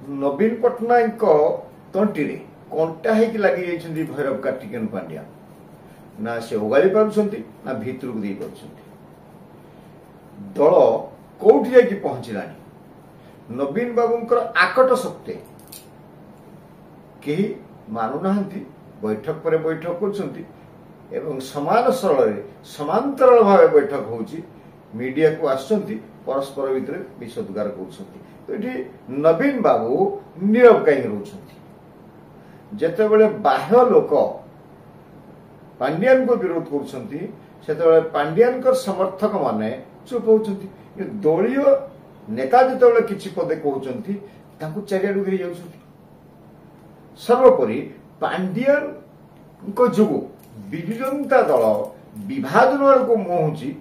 नवीन पट्टनायक तंटी कंटा होगी लगी जाइछन्ती भैरव कार्तिकेयन पांड्या ना से ओगाड़ी पारुछन्ती ना भितर को दे पारुछन्ती दल कोठी जाकी पहुंचलानी नवीन बाबूंकर आकट सत्ते केही मानुनाहांती बैठक पर बैठक करछन्ती एवं समान सरल समांतराल भाव बैठक होउची मीडिया को आसछन्ती परस्पर भितर विषोद्गार करछन्ती तो ये नवीन बाबू नीरव कहीं रोचन्ती जेतेबेले बाह्य लोक पांड्यान को विरोध करछन्ती सेतेबेले पांड्यान कर समर्थक माने चुप होउछन्ती दलीय नेता जेतेबेले किछि पदे कहउछन्ती तांकु चारियाडु घेरी जाउछन्ती सर्वोपरि पांड्यान को जुगु विजु जनता दल विभाजन को मुहुची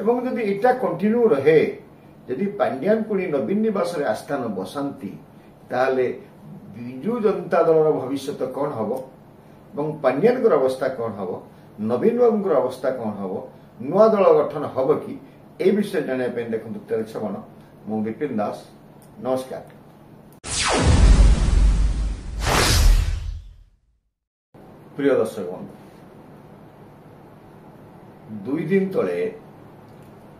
एवं जदि एटा कंटिन्यू रहे यदि पांड्यान पुणी नवीन निवास आस्थान बसाती ताले विजु जनता दल भविष्य कौन हम और पांड्यान अवस्था कौन हम नवीन बाबू अवस्था कौन हम नुआ दल गठन हम कि ए विषय जानापी देखो तेरे छबन मु विपिन दास नमस्कार। प्रिय दर्शक बंधु दुई दिन तले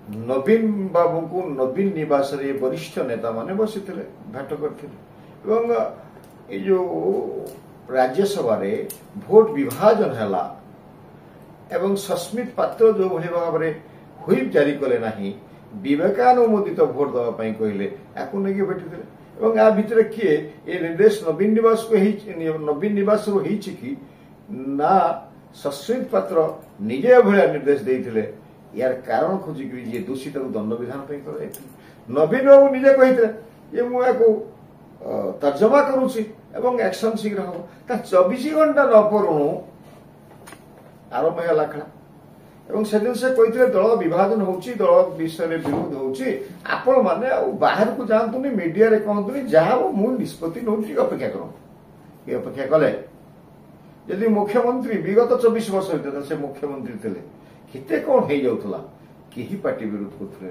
नवीन बाबू को नवीन निवास वरिष्ठ नेता माने बसी भेट करते जो राज्यसभा भोट विभाजन है एवं सस्मित पात्र जो भाई भाव में हुईप जारी कले ना विवेकानुमोदित भोट दवाई कहले या नहीं भेटी या भितर किए ये निर्देश नवीन निवास को नवीन निवास कि ना सस्मित पात्र निजे भाया निर्देश देते यार कारण खोजिक जी दोषी दंड विधान नवीन बाबू निजे कही मुझे तर्जमा करुच्ची एक्शन शीघ्र हम 24 घंटा न पड़ू आरंभ है खेला से दिन से कही दल विभाजन होची दल विषय विरोध होची आपण माने बाहर को जातुनि मीडिया रे कहतुनि जहाँ मु निष्पत्ति नौ अपेक्षा कर अपेक्षा कले यदि मुख्यमंत्री विगत 24 वर्ष होता से मुख्यमंत्री थे केते कौन हो जाउथला केही पार्टी विरोध करथले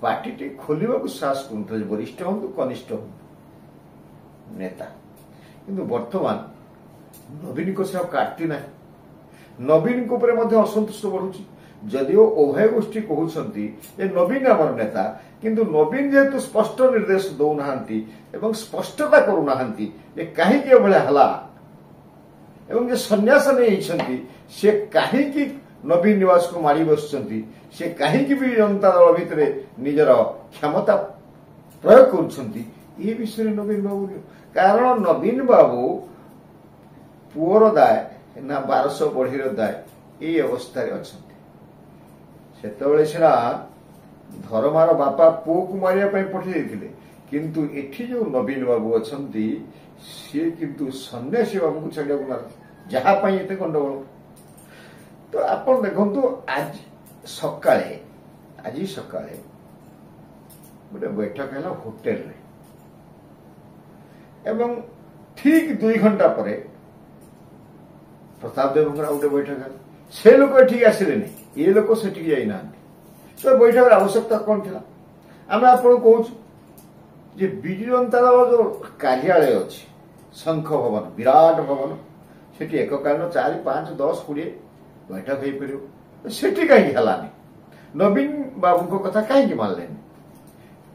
पार्टी टी खोलिबा को साहस करथले वरिष्ठ हंतु कनिष्ठ हंतु नेता किंतु वर्तमान नवीन को से काटती ना नवीन को ऊपर मध्य असंतुष्ट बढ़ुची जदिओ उभय गोष्ठी कहउछंती ए नवीन आमर नेता किंतु नवीन जेतु स्पष्ट निर्देश दौ नाहंती एवं स्पष्टता करू नाहंती ए काहे के भले हला एवं जे सन्यास नहीं से कहीं नवीन निवास को मारी बसुंट से कहीं भी जनता दल भितर निजर क्षमता प्रयोग कर विषय नवीन बाबू कारण नवीन बाबू पुअर दाय ना 1200 बढ़ीर दाय ये अवस्था अच्छा से धर्मार बापा पुओ को मारिया पठे किंतु एठी जो नवीन बाबू अच्छा सी किंतु सन्यासी बाबू को छाड़ा जहाँ ये गंडगोल तो आप देखु आज सकाळे गोटे बैठक है होटेल रे एवं ठीक 2 घंटा पर प्रताप देव गोटे बैठक है से लोक ये आसिले नहीं ये लोक से जाना तो बैठक आवश्यकता कौन थी आम आप कहूँ विजु जनता दल जो कार्यालय अच्छी शंख भवन विराट भवन सेठी एक कारण 4 5 10 20 बैठक हो पार सेठी कहीं हलानी नवीन बाबू कथा कहीं मानले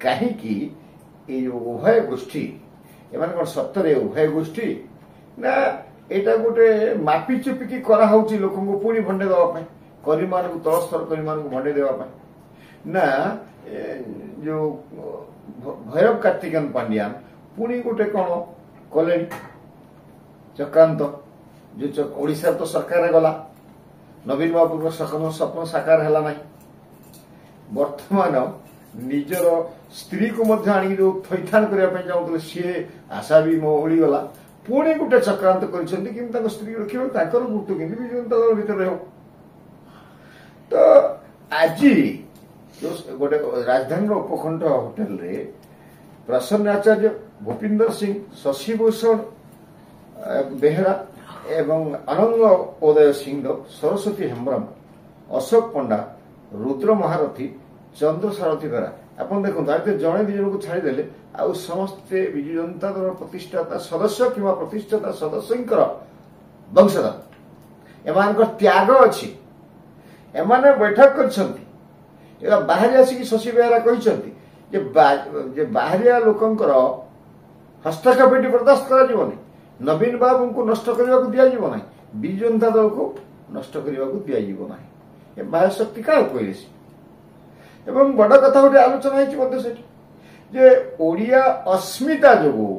कहीं उभय गोष्ठी एम कौन सत्तर उभय गोष्ठी ना यहाँ गोटे मापी चुपिकी करा लोक पुणी भंडे देवाई करी मान तल स्तर करी मान भंडे देवाई ना जो भैरव कार्तिकेयन पांड्यान पुणी गोटे कौन कले चक्रांत जो ओडिशा तो सरकार गला नवीन बाबू स्वप्न साकार है ना वर्तमान निजर स्त्री को आनी जो थैथान करने चाहते सी आशा भी ओली गला पुणी गोटे चक्रांत कर स्त्री रखा गुरुत्व कि जनता दल भर रह तो आज जो गोटे राजधानी उपखंड होटेल रे प्रसन्न आचार्य भूपिंदर सिंह शशिभूषण बेहरा एवं अनंग उदय सिंह सरस्वती हेम्ब्रम अशोक पंडा रुद्र महारथी चंद्र सारथी द्वारा ଆପଣ ଦେଖନ୍ତୁ ଆଜି ଜଣେ ଦି ଜଣକୁ ଛାଡ଼ିଦେଲେ ଆଉ ସମସ୍ତେ ବିଜୁ ଜନତା ଦଳର ପ୍ରତିଷ୍ଠାତା ସଦସ୍ୟ କିମ୍ବା ପ୍ରତିଷ୍ଠାତା ସଦସ୍ୟଙ୍କର ବଂଶଧର। ଏମାନଙ୍କର ତ୍ୟାଗ ଅଛି। ଏମାନେ ବୈଠକ କରିଛନ୍ତି। ଏରା ବାହାରି ଆସିକି ଶଶୀ ବେହେରା କହିଛନ୍ତି ଯେ ବାହାରିଆ ଲୋକଙ୍କର ହସ୍ତକ୍ଷେପ ଏଠି ବରଦାସ୍ତ କରାଯିବନି। ନବୀନ ବାବୁଙ୍କୁ ନଷ୍ଟ କରିବାକୁ ଦିଆଯିବ ନାହିଁ। ବିଜୁ ଜନତା ଦଳକୁ ନଷ୍ଟ କରିବାକୁ ଦିଆଯିବ ନାହିଁ। ଏ ବାହ୍ୟ ଶକ୍ତି କାହାକୁ କହିଲେ ସେ? ଏବଂ ବଡ଼ କଥା ଗୋଟେ ଆଲୋଚନା ହେଇଛି ମଧ୍ୟ ସେଠି ଯେ ଓଡ଼ିଆ ଅସ୍ମିତା ଯୋଗୁଁ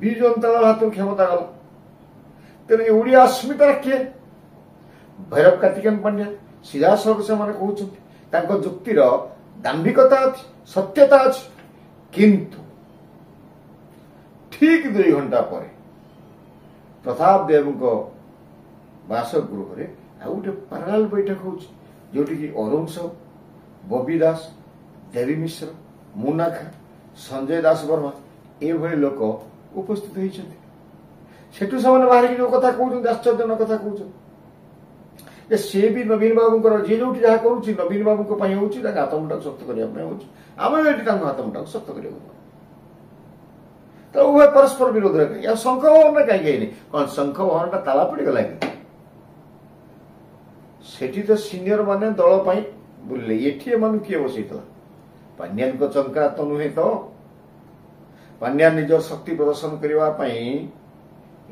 ବିଜୁ ଜନତା ଦଳ ହାତରୁ କ୍ଷମତା ଗଲା। ତେଣୁ ଏ ଓଡ଼ିଆ ଅସ୍ମିତାର କିଏ? ଭୈରବ କାର୍ତ୍ତିକେୟନ ପାଣ୍ଡ୍ୟା ସିଧାସଳଖ ସେମାନେ କହୁଛନ୍ତି। ତାଙ୍କ ଯୁକ୍ତିର ଦାମ୍ଭିକତା ଅଛି, ସତ୍ୟତା ଅଛି। କିନ୍ତୁ ଠିକ୍ 2 ଘଣ୍ଟା ପରେ ପ୍ରତାପ ଦେବଙ୍କ ବାସଗୃହରେ ଆଉ ଗୋଟେ ପାରାଲାଲ ବୈଠକ ହଉଛି, ଯୋଉଠିକି ଅରୁଣ ସାହୁ, ବବି ଦାସ, ଦେବୀ ମିଶ୍ର, ମୁନା ଖାଁ, ସଞ୍ଜୟ ଦାସ ବର୍ମା ଏଭଳି ଲୋକ ଉପସ୍ଥିତ ହୋଇଛନ୍ତି। ସେଠୁ ସେମାନେ ବାହାରିକି ଯୋଉ କଥା କହୁଛନ୍ତି, ଆଶ୍ଚର୍ଯ୍ୟଜନକ କଥା କହୁଛନ୍ତି ଯେ ସେ ବି ନବୀନ ବାବୁଙ୍କର ଯିଏ ଯୋଉଠି ଯାହା କରୁଛି ନବୀନ ବାବୁଙ୍କ ପାଇଁ ହଉଛି, ତାଙ୍କ ହାତମୁଣ୍ଡାକୁ ଶକ୍ତ କରିବା ପାଇଁ ହଉଛି। ଆମେ ଏଠି ତାଙ୍କ ହାତମୁଣ୍ଡାକୁ ଶକ୍ତ କରିବାକୁ ତ ଉଭୟ ପରସ୍ପର ବିରୋଧରେ କାହିଁକି ଆଉ ଶଙ୍ଖ ଭବନରେ କାହିଁକି ହେଇନି? କଣ ଶଙ୍ଖ ଭବନଟା ତାଲା ପଡିଗଲା କି? ସେଠି ତ ସିନିୟର ମାନେ ଦଳ ପାଇଁ ବୁଲିଲେ, ଏଠି ଏମାନଙ୍କୁ କିଏ ବସେଇଥିଲା? ପାଣ୍ଡିଆନଙ୍କ ଚଙ୍କା ତ ନୁହେଁ ତ। ପାଣ୍ଡିଆନ ନିଜର ଶକ୍ତି ପ୍ରଦର୍ଶନ କରିବା ପାଇଁ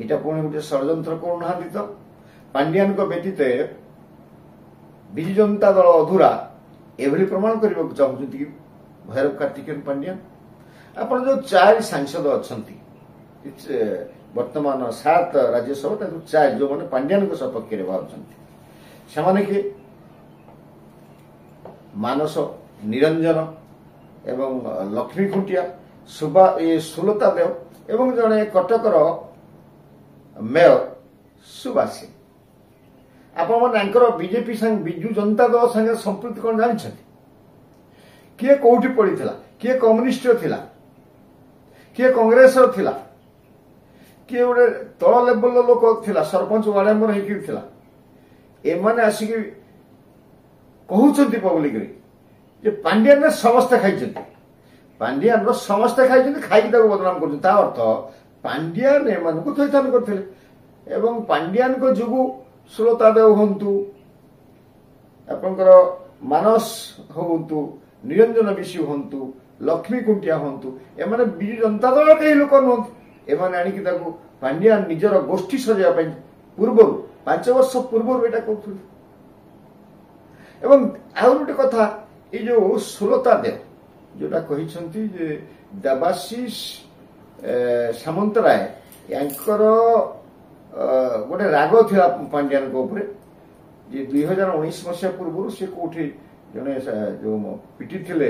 ଏଇଟା ପୁଣି ଗୋଟେ ଷଡ଼ଯନ୍ତ୍ର କରୁନାହାନ୍ତି ତ। ପାଣ୍ଡିଆନଙ୍କ ବ୍ୟତୀତ ବିଜୁ ଜନତା ଦଳ ଅଧୁରା ଏଭଳି ପ୍ରମାଣ କରିବାକୁ ଚାହୁଁଛନ୍ତି କି ଭୈରବ କାର୍ତ୍ତିକେୟନ ପାଣ୍ଡିଆନ? ଆପଣ ଯୋଉ 4 ସାଂସଦ ଅଛନ୍ତି ବର୍ତ୍ତମାନ 7 ରାଜ୍ୟସଭା, ତାକୁ 4 ଯୋଉମାନେ ପାଣ୍ଡିଆନଙ୍କ ସପକ୍ଷରେ ବାହାରୁଛନ୍ତି ସେମାନେ କିଏ? ମାନସ, ନିରଞ୍ଜନ ଏବଂ ଲକ୍ଷ୍ମୀ ଖୁଣ୍ଟିଆ, ସୁଲତା ଦେବ ଏବଂ ଜଣେ କଟକର ମେୟର ସୁବାସ ସିଂ। ଆପଣମାନେ ତାଙ୍କର ବିଜେପି ସାଙ୍ଗେ ବିଜୁ ଜନତା ଦଳ ସାଙ୍ଗେ ସମ୍ପୃକ୍ତି କଣ ଜାଣିଛନ୍ତି? କିଏ କୋଉଠି ପଡିଥିଲା? କିଏ କମ୍ୟୁନିଷ୍ଟର ଥିଲା? କିଏ କଂଗ୍ରେସର ଥିଲା? କିଏ ଗୋଟେ ତଳ ଲେବଲର ଲୋକ ଥିଲା, ସରପଞ୍ଚ ୱାର୍ଡ ମେମ୍ବର ହେଇକି ଥିଲା? ଏମାନେ ଆସିକି କହୁଛନ୍ତି ପବ୍ଲିକରେ ଯେ ପାଣ୍ଡିଆନରେ ସମସ୍ତେ ଖାଇଛନ୍ତି। ପାଣ୍ଡିଆନର ସମସ୍ତେ ଖାଇଛନ୍ତି, ଖାଇକି ତାକୁ ବଦନାମ କରୁଛନ୍ତି। ତା ଅର୍ଥ ପାଣ୍ଡିଆନ ଏମାନଙ୍କୁ ଥଇଥାନ କରିଥିଲେ ଏବଂ ପାଣ୍ଡିଆନଙ୍କ ଯୋଗୁଁ ସୁଲତା ଦେବ ହୁଅନ୍ତୁ, ଆପଣଙ୍କର ମାନସ ହୁଅନ୍ତୁ, ନିରଞ୍ଜନ ବିଶି ହୁଅନ୍ତୁ, ଲକ୍ଷ୍ମୀ କୁଣ୍ଟିଆ ହୁଅନ୍ତୁ, ଏମାନେ ବିଜୁ ଜନତା ଦଳ କେହି ଲୋକ ନୁହନ୍ତି। ଏମାନେ ଆଣିକି ତାକୁ ପାଣ୍ଡିଆନ ନିଜର ଗୋଷ୍ଠୀ ସଜାଇବା ପାଇଁ ପୂର୍ବରୁ 5 ବର୍ଷ ପୂର୍ବରୁ ଏଇଟା କରୁଥିଲେ। ଏବଂ ଆଉ ଗୋଟେ କଥା, ଏଇ ଯୋଉ ସୁଲତା ଦେବ ଯୋଉଟା କହିଛନ୍ତି ଯେ ଦେବାଶିଷ ସାମନ୍ତରାୟ ୟାଙ୍କର ଗୋଟେ ରାଗ ଥିଲା ପାଣ୍ଡିଆନଙ୍କ ଉପରେ ଯେ 2019 ମସିହା ପୂର୍ବରୁ ସେ କୋଉଠି ଜଣେ ଯୋଉ ପିଟିଥିଲେ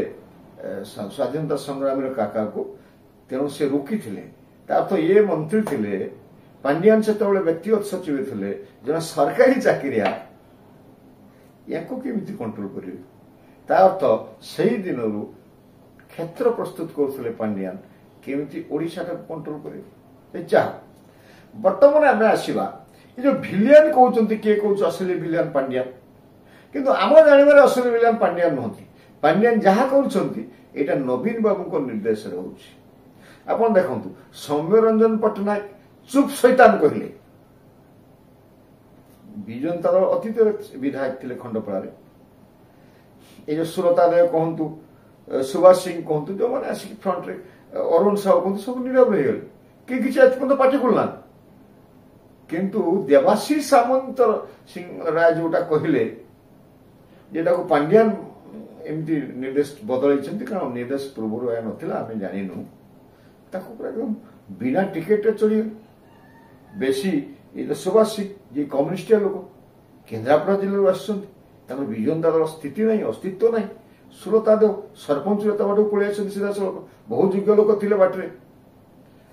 ସ୍ୱାଧୀନତା ସଂଗ୍ରାମୀର କାକାକୁ, ତେଣୁ ସେ ରୋକିଥିଲେ। ତା ଅର୍ଥ ଇଏ ମନ୍ତ୍ରୀ ଥିଲେ, ପାଣ୍ଡିଆନ ସେତେବେଳେ ବ୍ୟକ୍ତିଗତ ସଚିବ ଥିଲେ, ଜଣେ ସରକାରୀ ଚାକିରିଆ, ୟାକୁ କେମିତି କଣ୍ଟ୍ରୋଲ କରିବେ? ତା ଅର୍ଥ ସେଇ ଦିନରୁ କ୍ଷେତ୍ର ପ୍ରସ୍ତୁତ କରୁଥିଲେ ପାଣ୍ଡିଆନ କେମିତି ଓଡ଼ିଶାଟାକୁ କଣ୍ଟ୍ରୋଲ କରିବେ। ଯାହା ବର୍ତ୍ତମାନ ଆମେ ଆସିବା, ଏ ଯୋଉ ଭିଲିଆନ କହୁଛନ୍ତି, କିଏ କହୁଛି ଅସଲି ଭିଲିଆନ ପାଣ୍ଡିଆନ, କିନ୍ତୁ ଆମ ଜାଣିବାରେ ଅସଲି ଭିଲିଆନ ପାଣ୍ଡିଆନ ନୁହନ୍ତି। ପାଣ୍ଡିଆନ ଯାହା କରୁଛନ୍ତି ଏଇଟା ନବୀନ ବାବୁଙ୍କ ନିର୍ଦ୍ଦେଶରେ ହଉଛି। ଆପଣ ଦେଖନ୍ତୁ, ସୌମ୍ୟରଞ୍ଜନ ପଟ୍ଟନାୟକ ଚୁପ୍ ଶୈତାନ କହିଲେ। ବିଜୁ ଜନତା ଦଳ ଅତୀତରେ ବିଧାୟକ ଥିଲେ ଖଣ୍ଡପଡ଼ାରେ। ଏଇ ଯୋଉ ସୁଲତା ଦେବ କୁହନ୍ତୁ, ସୁବାସ ସିଂ କୁହନ୍ତୁ, ଯୋଉମାନେ ଆସିକି ଫ୍ରଣ୍ଟରେ, ଅରୁଣ ସାହୁ କୁହନ୍ତୁ, ସବୁ ନିରବ ହେଇଗଲେ, କିଏ କିଛି ଆଜି ପର୍ଯ୍ୟନ୍ତ ପାଟି ଖୋଲିନାହାନ୍ତି। କିନ୍ତୁ ଦେବାଶିଷ ସାମନ୍ତ ସିଂ ରାୟ ଯୋଉଟା କହିଲେ, ଯେଟାକୁ ପାଣ୍ଡିଆନ ଏମିତି ନିର୍ଦ୍ଦେଶ ବଦଳାଇଛନ୍ତି, କାରଣ ନିର୍ଦ୍ଦେଶ ପୂର୍ବରୁ ଏହା ନଥିଲା, ଆମେ ଜାଣିନୁ, ତାକୁ ପୁରା ବିନା ଟିକେଟରେ ଚଳିଗଲେ। ବେଶୀ ସୁବାସ ସିଂ ଯିଏ କମ୍ୟୁନିଷ୍ଟିଆ ଲୋକ, କେନ୍ଦ୍ରାପଡ଼ା ଜିଲ୍ଲାରୁ ଆସିଛନ୍ତି, ତାଙ୍କର ବିଜୁ ଜନତା ଦଳ ସ୍ଥିତି ନାହିଁ, ଅସ୍ତିତ୍ୱ ନାହିଁ। ସୁଲତା ଦେବ ସରପଞ୍ଚ ଏତେ ବାଟକୁ ପଳେଇ ଆସିଛନ୍ତି, ସିଧାସଳଖ ବହୁତ ଯୋଗ୍ୟ ଲୋକ ଥିଲେ, ବାଟରେ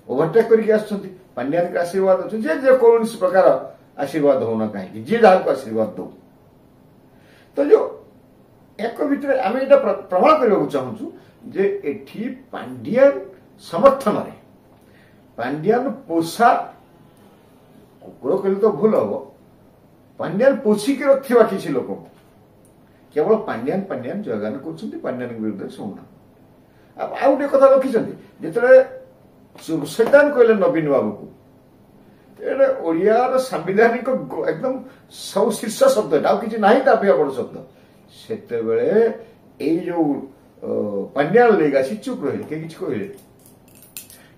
ଓଭରଟେକ୍ କରିକି ଆସିଛନ୍ତି। ପାଣ୍ଡିଆନଙ୍କ ଆଶୀର୍ବାଦ ଅଛି, ଯେ ଯେକୌଣସି ପ୍ରକାର ଆଶୀର୍ବାଦ ହଉନା କାହିଁକି, ଯିଏ ଯାହାକୁ ଆଶୀର୍ବାଦ ଦଉ। ତ ଯୋଉ ଏକ ଭିତରେ ଆମେ ଏଇଟା ପ୍ରମାଣ କରିବାକୁ ଚାହୁଁଛୁ ଯେ ଏଠି ପାଣ୍ଡିଆନ ସମର୍ଥନରେ, ପାଣ୍ଡିଆନ ପୋଷା କୁକୁର କହିଲେ ତ ଭୁଲ ହବ, ପାଣ୍ଡିଆନ ପୋଷିକି ରଖିଥିବା କିଛି ଲୋକ କେବଳ ପାଣ୍ଡିଆନ ଜୟଗାନ କରୁଛନ୍ତି, ପାଣ୍ଡିଆନଙ୍କ ବିରୁଦ୍ଧରେ ଶୁଣୁନାହାନ୍ତି। ଆଉ ଗୋଟେ କଥା ରଖିଛନ୍ତି ଯେତେବେଳେ ଚୁପସେତାନ କହିଲେ ନବୀନ ବାବୁକୁ, ଏଇଟା ଓଡ଼ିଆର ସାମ୍ବିଧାନିକ ଏକଦମ ସବୁ ଶୀର୍ଷ ଶବ୍ଦ, ଏଟା ଆଉ କିଛି ନାହିଁ ତା ଅପେକ୍ଷା ବଡ଼ ଶବ୍ଦ। ସେତେବେଳେ ଏଇ ଯୋଉ ପାଣ୍ଡିଆନ ଲିଗ ଆସି ଚୁପ୍ ରହିଲେ, କେହି କିଛି କହିଲେ।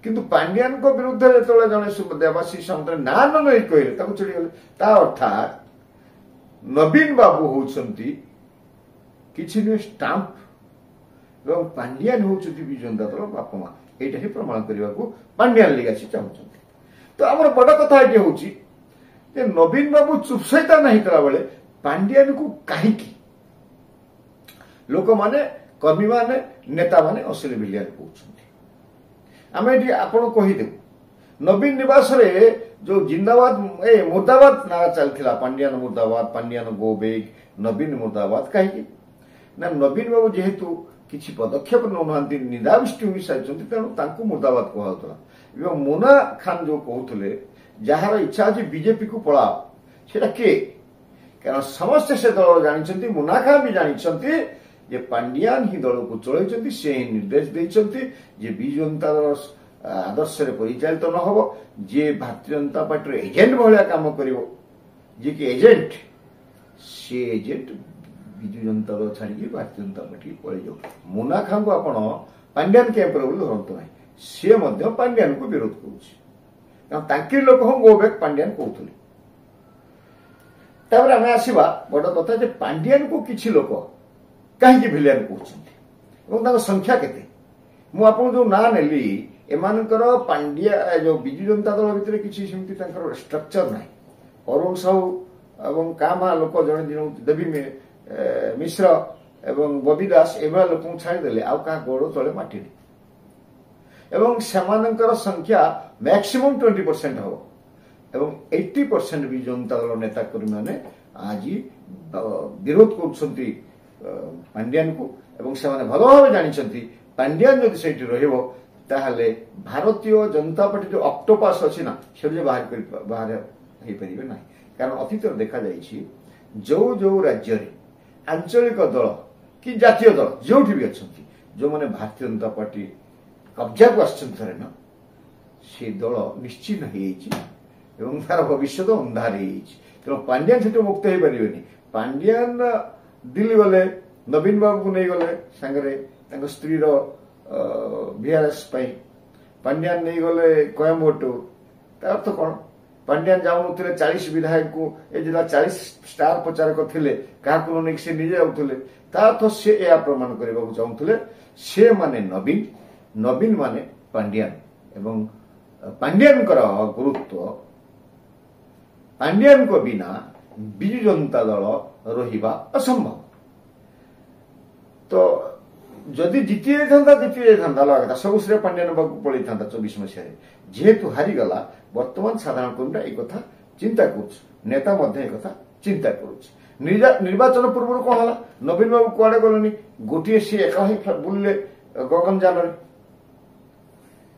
କିନ୍ତୁ ପାଣ୍ଡିଆନଙ୍କ ବିରୁଦ୍ଧରେ ଯେତେବେଳେ ଜଣେ ଦେବାଶିଷ ସାମନ୍ତରାୟ ନା ନ ନେଇ କହିଲେ, ତାକୁ ଛିଡ଼ିଗଲେ। ତା ଅର୍ଥାତ୍ ନବୀନ ବାବୁ ହଉଛନ୍ତି କିଛି ନୁହେଁ ଷ୍ଟାମ୍ପ, ଏବଂ ପାଣ୍ଡିଆନ ହଉଛନ୍ତି ବିଜୁ ଜନତା ଦଳ ବାପା ମା। ଏଇଟା ହିଁ ପ୍ରମାଣ କରିବାକୁ ପାଣ୍ଡିଆନ ଲିଗ ଆସି ଚାହୁଁଛନ୍ତି। ତ ଆମର ବଡ଼ କଥା ଏଠି ହଉଛି ଯେ ନବୀନ ବାବୁ ଚୁପସେତାନ ହେଇଥିଲା ବେଳେ ପାଣ୍ଡିଆନକୁ କାହିଁକି ଲୋକମାନେ, କର୍ମୀମାନେ, ନେତାମାନେ ଅସଲି ଭିଲିଆନ କହୁଛନ୍ତି। ଆମେ ଏଠି ଆପଣ କହିଦେବୁ ନବୀନ ନିବାସରେ ଯୋଉ ଜିନ୍ଦାବାଦ ମୁର୍ଦାବାଦ ନାରା ଚାଲିଥିଲା, ପାଣ୍ଡିଆନ ମୁର୍ଦାବାଦ, ପାଣ୍ଡିଆନ ଗୋ ବେଗ, ନବୀନ ମୁର୍ଦାବାଦ, କାହିଁକି ନା ନବୀନ ବାବୁ ଯେହେତୁ କିଛି ପଦକ୍ଷେପ ନେଉନାହାନ୍ତି, ନିଦାବିଷ୍ଟ ହୋଇସାରିଛନ୍ତି, ତେଣୁ ତାଙ୍କୁ ମୁର୍ଦାବାଦ କୁହାଯାଉଥିଲା। ଏବଂ ମୁନା ଖାନ ଯୋଉ କହୁଥିଲେ ଯାହାର ଇଚ୍ଛା ଅଛି ବିଜେପିକୁ ପଳାଅ, ସେଟା କିଏ? କାରଣ ସମସ୍ତେ ସେ ଦଳ ଜାଣିଛନ୍ତି, ମୁନା ଖାନ ବି ଜାଣିଛନ୍ତି ଯେ ପାଣ୍ଡିଆନ ହିଁ ଦଳକୁ ଚଳାଇଛନ୍ତି, ସେ ହିଁ ନିର୍ଦ୍ଦେଶ ଦେଇଛନ୍ତି ଯେ ବିଜୁ ଜନତା ଦଳ ଆଦର୍ଶରେ ପରିଚାଳିତ ନ ହେବ, ଯିଏ ଭାରତୀୟ ଜନତା ପାର୍ଟିର ଏଜେଣ୍ଟ ଭଳିଆ କାମ କରିବ, ଯିଏକି ଏଜେଣ୍ଟ, ସେ ଏଜେଣ୍ଟ ବିଜୁ ଜନତା ଦଳ ଛାଡ଼ିକି ଭାରତୀୟ ଜନତା ପାର୍ଟି ପଳେଇ ଯାଉ। ମୁନା ଖାନଙ୍କୁ ଆପଣ ପାଣ୍ଡିଆନ କ୍ୟାମ୍ପର ବୋଲି ଧରନ୍ତୁ ନାହିଁ, ସିଏ ମଧ୍ୟ ପାଣ୍ଡିଆନକୁ ବିରୋଧ କରୁଛି। କାରଣ ତାଙ୍କିର ଲୋକ ହିଁ ଗୋ ବ୍ୟାକ୍ ପାଣ୍ଡିଆନ କହୁଥିଲେ। ତାପରେ ଆମେ ଆସିବା ବଡ଼ କଥା ଯେ ପାଣ୍ଡିଆନକୁ କିଛି ଲୋକ କାହିଁକି ଭିଲିଆନ କହୁଛନ୍ତି ଏବଂ ତାଙ୍କ ସଂଖ୍ୟା କେତେ? ମୁଁ ଆପଣଙ୍କୁ ଯୋଉ ନାଁ ନେଲି, ଏମାନଙ୍କର ଯୋଉ ବିଜୁ ଜନତା ଦଳ ଭିତରେ କିଛି ସେମିତି ତାଙ୍କର ଷ୍ଟ୍ରକ୍ଚର ନାହିଁ। ଅରୁଣ ସାହୁ ଏବଂ କାମା ଲୋକ, ଜଣେ ଦେବୀ ମିଶ୍ର ଏବଂ ବବି ଦାସ, ଏଭଳିଆ ଲୋକଙ୍କୁ ଛାଡ଼ିଦେଲେ ଆଉ କାହା ଗୋଡ଼ ତଳେ ମାଟି ନାହିଁ। ଏବଂ ସେମାନଙ୍କର ସଂଖ୍ୟା ମ୍ୟାକ୍ସିମମ୍ 20% ହବ। ଏବଂ 80% ବିଜୁ ଜନତା ଦଳ ନେତାକର୍ମୀମାନେ ଆଜି ବିରୋଧ କରୁଛନ୍ତି ପାଣ୍ଡିଆନକୁ, ଏବଂ ସେମାନେ ଭଲ ଭାବେ ଜାଣିଛନ୍ତି ପାଣ୍ଡିଆନ ଯଦି ସେଇଠି ରହିବ ତାହେଲେ ଭାରତୀୟ ଜନତା ପାର୍ଟି ଯୋଉ ଅକ୍ଟୋପାସ ଅଛି ନା, ସେଠି ବାହାର ହେଇପାରିବେ ନାହିଁ। କାରଣ ଅତୀତରେ ଦେଖାଯାଇଛି ଯୋଉ ଯୋଉ ରାଜ୍ୟରେ ଆଞ୍ଚଳିକ ଦଳ କି ଜାତୀୟ ଦଳ ଯୋଉଠି ବି ଅଛନ୍ତି, ଯୋଉମାନେ ଭାରତୀୟ ଜନତା ପାର୍ଟି କବ୍ଜାକୁ ଆସିଛନ୍ତି ଥରେ ନା, ସେ ଦଳ ନିଶ୍ଚିହ୍ନ ହେଇଯାଇଛି ଏବଂ ତାର ଭବିଷ୍ୟତ ଅନ୍ଧାର ହେଇଯାଇଛି। ତେଣୁ ପାଣ୍ଡିଆନ ସେଠୁ ମୁକ୍ତ ହେଇପାରିବେନି। ପାଣ୍ଡିଆନ ଦିଲ୍ଲୀ ଗଲେ, ନବୀନ ବାବୁଙ୍କୁ ନେଇଗଲେ ସାଙ୍ଗରେ ତାଙ୍କ ସ୍ତ୍ରୀର ଭିଆରଏସ୍ ପାଇଁ, ପାଣ୍ଡିଆନ ନେଇଗଲେ କୋଏମ୍ବାଟୁର। ତା ଅର୍ଥ କ'ଣ? ପାଣ୍ଡିଆନ ଯାଉନଥିଲେ 40 ବିଧାୟକଙ୍କୁ, ଏ ଜିଲ୍ଲା 40 ଷ୍ଟାର ପ୍ରଚାରକ ଥିଲେ, କାହାକୁ ନ ନେଇକି ସେ ନିଜେ ଯାଉଥିଲେ। ତା ଅର୍ଥ ସେ ଏହା ପ୍ରମାଣ କରିବାକୁ ଚାହୁଁଥିଲେ ସେ ମାନେ ନବୀନ, ନବୀନ ମାନେ ପାଣ୍ଡିଆନ, ଏବଂ ପାଣ୍ଡିଆନଙ୍କର ଗୁରୁତ୍ୱ, ପାଣ୍ଡିଆନଙ୍କ ବିନା ବିଜୁ ଜନତା ଦଳ ରହିବା ଅସମ୍ଭବ। ତ ଯଦି ଜିତି ଯାଇଥାନ୍ତା ଅଲଗା କଥା, ସବୁ ଶ୍ରେୟ ପାଣ୍ଡିଆନ ବାବୁ ପଳେଇଥାନ୍ତା 24 ମସିହାରେ। ଯେହେତୁ ହାରିଗଲା, ବର୍ତ୍ତମାନ ସାଧାରଣ କର୍ମୀଟା এই କଥା ଚିନ୍ତା କରୁଛି, ନେତା ମଧ୍ୟ এই କଥା ଚିନ୍ତା କରୁଛି। ନିର୍ବାଚନ ପୂର୍ବରୁ କ'ଣ ହେଲା? ନବୀନ ବାବୁ କୁଆଡେ ଗଲେନି, ଗୋଟିଏ ସିଏ ଏକା ହିଁ ବୁଲିଲେ ଗଗନଯାନରେ,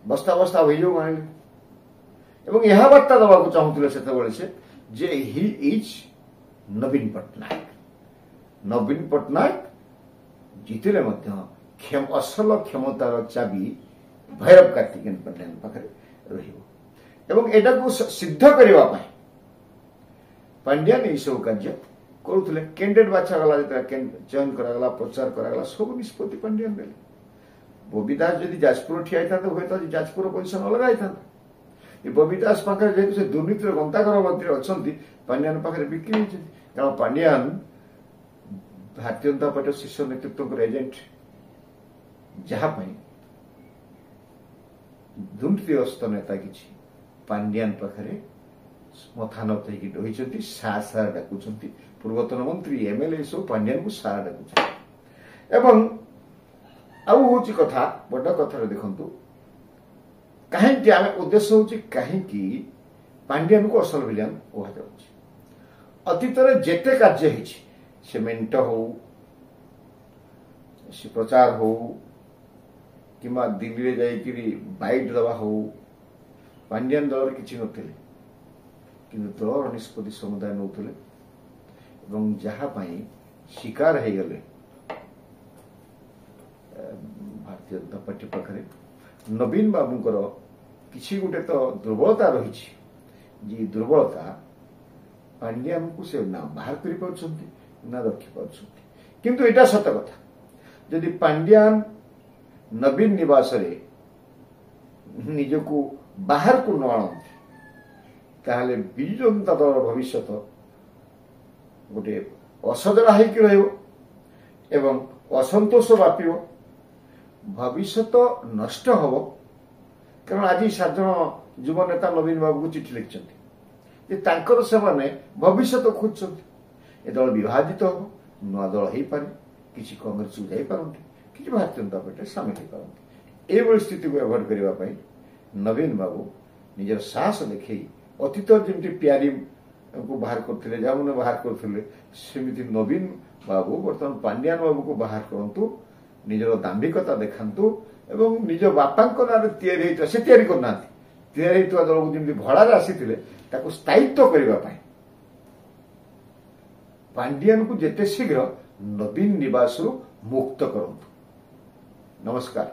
ବସ୍ତା ବସ୍ତା ଅଭିଯୋଗ ଆଣିଲେ ଏବଂ ଏହା ବାର୍ତ୍ତା ଦେବାକୁ ଚାହୁଁଥିଲେ ସେତେବେଳେ ସେ ଯେ ହି ଇଜ୍ ନବୀନ ପଟ୍ଟନାୟକ। ନବୀନ ପଟ୍ଟନାୟକ ଜିତିଲେ ମଧ୍ୟ ଅସଲ କ୍ଷମତାର ଚାବି ଭୈରବ କାର୍ତ୍ତିକେୟନ ପାଣ୍ଡିଆନ ପାଖରେ ରହିବ। ଏବଂ ଏଟାକୁ ସିଦ୍ଧ କରିବା ପାଇଁ ପାଣ୍ଡିଆନ ଏହିସବୁ କାର୍ଯ୍ୟ କରୁଥିଲେ। କ୍ୟାଣ୍ଡିଡେଟ୍ ବାଛାଗଲା, ଯେତେବେଳେ ଚୟନ କରାଗଲା, ପ୍ରଚାର କରାଗଲା, ସବୁ ନିଷ୍ପତ୍ତି ପାଣ୍ଡିଆନ ନେଲେ। ବବି ଦାସ ଯଦି ଯାଜପୁର ଠିଆ ହେଇଥାନ୍ତେ, ହୁଏତ ଯାଜପୁର ପଜିସନ ଅଲଗା ହେଇଥାନ୍ତା। ବବି ଦାସ ପାଖରେ ଯେହେତୁ ସେ ଦୁର୍ନୀତିର ଗନ୍ତାଘର ମଧ୍ୟରେ ଅଛନ୍ତି, ପାଣ୍ଡିଆନ ପାଖରେ ବିକ୍ରି ହେଇଛନ୍ତି। କାରଣ ପାଣ୍ଡିଆନ ଭାରତୀୟ ଜନତା ପାର୍ଟିର ଶୀର୍ଷ ନେତୃତ୍ୱଙ୍କର ଏଜେଣ୍ଟ, ଯାହା ପାଇଁ ଦୁର୍ନୀତିଗ୍ରସ୍ତ ନେତା କିଛି ପାଣ୍ଡିଆନ ପାଖରେ ମଥାନତ ହେଇକି ରହିଛନ୍ତି, ସାର୍ ଡାକୁଛନ୍ତି। ପୂର୍ବତନ ମନ୍ତ୍ରୀ, ଏମଏଲଏ ସବୁ ପାଣ୍ଡିଆନକୁ ସାର୍ ଡାକୁଛନ୍ତି। ଏବଂ ଆଉ ହଉଛି କଥା, ବଡ କଥାରେ ଦେଖନ୍ତୁ, କାହିଁକି ଆମେ ଉଦ୍ଦେଶ୍ୟ ହଉଛି କାହିଁକି ପାଣ୍ଡିଆନକୁ ଅସଲ ଭିଲିଆନ କୁହାଯାଉଛି। ଅତୀତରେ ଯେତେ କାର୍ଯ୍ୟ ହେଇଛି, ସେ ମେଣ୍ଟ ହଉ, ସେ ପ୍ରଚାର ହଉ, କିମ୍ବା ଦିଲ୍ଲୀରେ ଯାଇକିରି ବାଇଟ୍ ଦେବା ହଉ, ପାଣ୍ଡିଆନ ଦଳରେ କିଛି ନଥିଲେ, କିନ୍ତୁ ଦଳର ନିଷ୍ପତ୍ତି ସମୁଦାୟ ନେଉଥିଲେ ଏବଂ ଯାହା ପାଇଁ ଶିକାର ହେଇଗଲେ भारतीय जनता पार्टी पाखे नवीन बाबूंकर किसी गोटे तो दुर्बलता रही जी दुर्बलता पांड्यान को से ना बाहर कर ना रखी किंतु एटा सत कथा जदि पांड्यान नवीन निवास निजको बाहर को न आणती ताहले विजु जनता दल भविष्य गोटे असजड़ा होकर एवं असंतोष व्यापी भविष्य नष्ट हम कारण आज 7 जन युव नेता नवीन बाबू को चिठी लिखिं से भविष्य खोजुंट ए दल विभाजित हम नुआ दल हो पारे किसी कांग्रेस को जापारती कि भारतीय जनता पार्टी सामिल हो पारती ये स्थिति को एवॉइड करने नवीन बाबू निजर साहस देखई अतीत जमी प्यारी को बाहर करते जहाँ बाहर करते सेमती नवीन बाबू बर्तमान पांड्यान बाबू को बाहर करूँ निजर दाम्भिकता देखातु एवं निज बापा ना से करना दल को जमी भड़ार आसी स्थायित्व करने पांड्यान को जिते शीघ्र नवीन निवास मुक्त करंतु। नमस्कार।